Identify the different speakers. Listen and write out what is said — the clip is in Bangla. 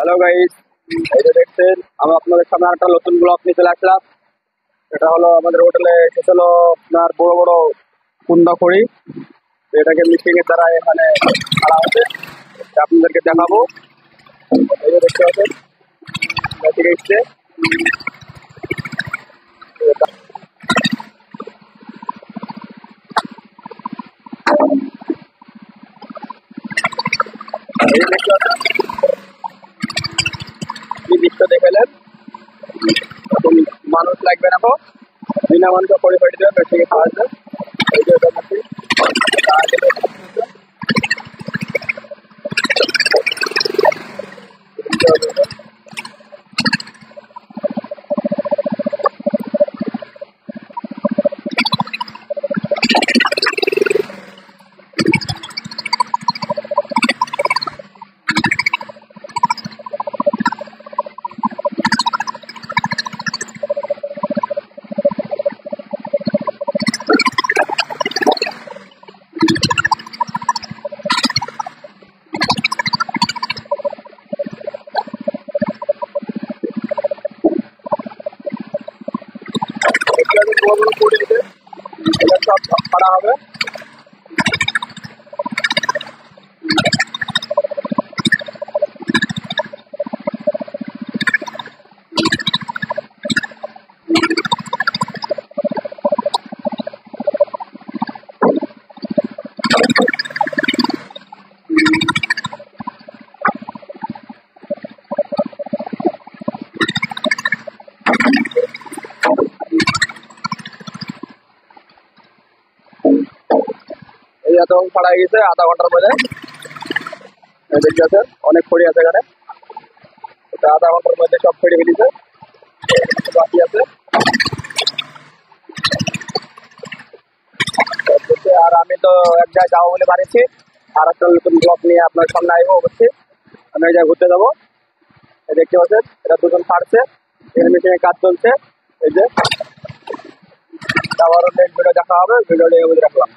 Speaker 1: হ্যালো গাইস, এই যে দেখছেন আমি আপনাদের সামনে একটা নতুন ব্লগ নিয়ে চলে আসলাম। এটা হলো আমাদের হোটেলে এসেছিল আপনার বড় বড় কুন্দা খড়ি, এটাকে মিশিং এর দ্বারা এখানে করা হচ্ছে। আপনাদেরকে দেখাবো। এই যে দেখতে পাচ্ছেন ঠিক এসছে। এই যে দেখতে পাচ্ছেন কি দৃশ্য দেখালেন, মানুষ লাগবে না, বিনা মানুষে খড়ি ফেটে দেবে মেশিনে খাওয়া যায়। এই যে এটা মেশিন করে দিতে এটা সব করা হবে। এই এত ফাড়া গেছে আধা ঘন্টার মধ্যে। দেখতে আছে অনেক খড়ি আছে এখানে, এটা আধা ঘন্টার মধ্যে সব ফেড়ে ফেলিছে, বাকি আছে। আর আমি তো এক জায়গায় যাবো বলে বাড়িছি, আর একটা নতুন ব্লগ নিয়ে আপনার সামনে আসবো অবশ্যই। আমি এক জায়গায় ঘুরতে যাবো। দেখতে পাচ্ছেন এটা দুজন ফাড়ছে, এর মেশিনে কাজ চলছে। এই যে আবারও নেক্সট ভিডিও দেখা হবে, ভিডিওটি রাখলাম।